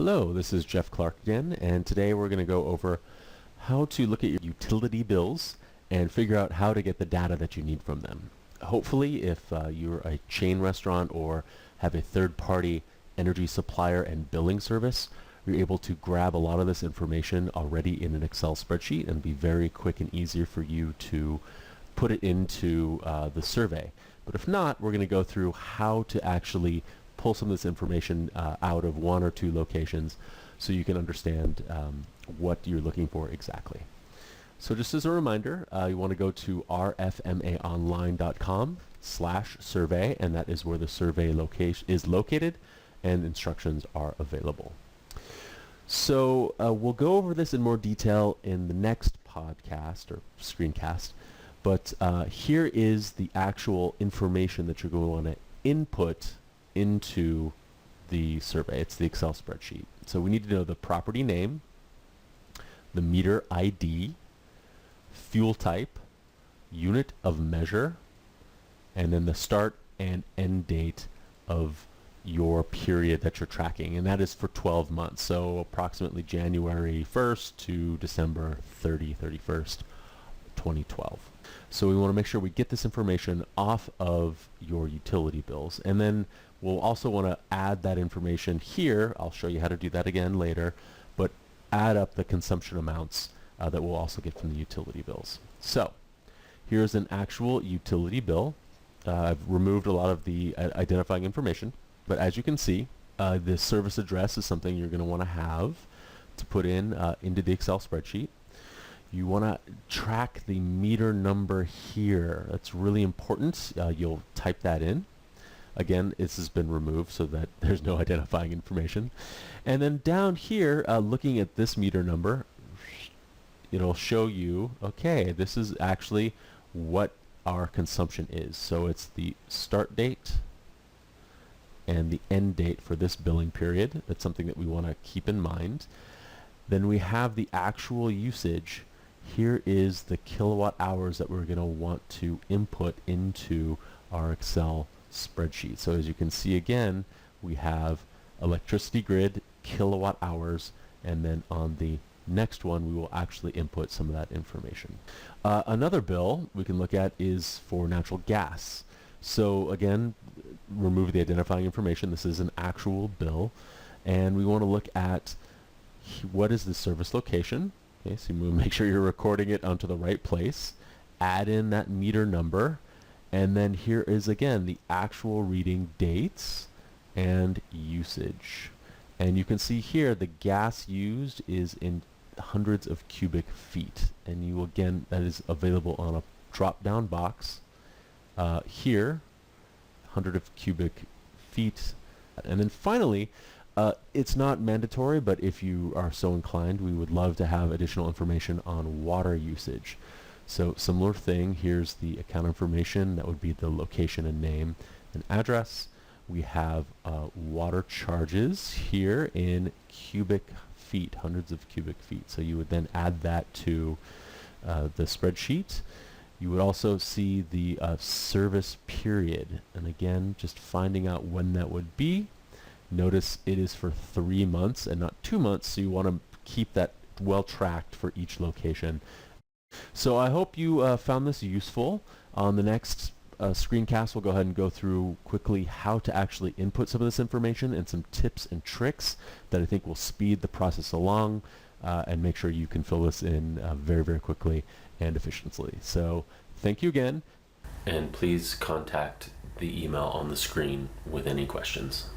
Hello, this is Jeff Clark again, and today we're going to go over how to look at your utility bills and figure out how to get the data that you need from them. Hopefully, if you're a chain restaurant or have a third-party energy supplier and billing service, you're able to grab a lot of this information already in an Excel spreadsheet and be very quick and easier for you to put it into the survey. But if not, we're going to go through how to actually pull some of this information out of one or two locations so you can understand what you're looking for exactly. So just as a reminder, you want to go to rfmaonline.com/survey, and that is where the survey location is located and instructions are available. So we'll go over this in more detail in the next podcast or screencast, but here is the actual information that you're going to want to input into the survey. It's the Excel spreadsheet. So we need to know the property name, the meter ID, fuel type, unit of measure, and then the start and end date of your period that you're tracking, and that is for 12 months, so approximately January 1st to December 31st, 2012. So we want to make sure we get this information off of your utility bills, and then we'll also want to add that information here. I'll show you how to do that again later, but add up the consumption amounts that we'll also get from the utility bills. So here's an actual utility bill. I've removed a lot of the identifying information, but as you can see, the service address is something you're going to want to have to put in into the Excel spreadsheet. You want to track the meter number here. That's really important. You'll type that in. Again, this has been removed so that there's no identifying information. And then down here, looking at this meter number, it'll show you, okay, this is actually what our consumption is. So it's the start date and the end date for this billing period. That's something that we want to keep in mind. Then we have the actual usage. Here is the kilowatt hours that we're going to want to input into our Excel spreadsheet. So as you can see again, we have electricity grid, kilowatt hours, and then on the next one we will actually input some of that information. Another bill we can look at is for natural gas. So again, remove the identifying information. This is an actual bill, and we want to look at what is the service location. Okay, so you make sure you're recording it onto the right place. Add in that meter number, and then here is again the actual reading dates and usage. And you can see here the gas used is in hundreds of cubic feet, and you again, that is available on a drop-down box here, 100 of cubic feet. And then finally, it's not mandatory, but if you are so inclined, we would love to have additional information on water usage. So similar thing, here's the account information. That would be the location and name and address. We have water charges here in cubic feet, hundreds of cubic feet. So you would then add that to the spreadsheet. You would also see the service period, and again, just finding out when that would be. Notice it is for 3 months and not 2 months, so you want to keep that well tracked for each location. So I hope you found this useful. On the next screencast, we'll go ahead and go through quickly how to actually input some of this information and some tips and tricks that I think will speed the process along and make sure you can fill this in very, very quickly and efficiently. So thank you again. And please contact the email on the screen with any questions.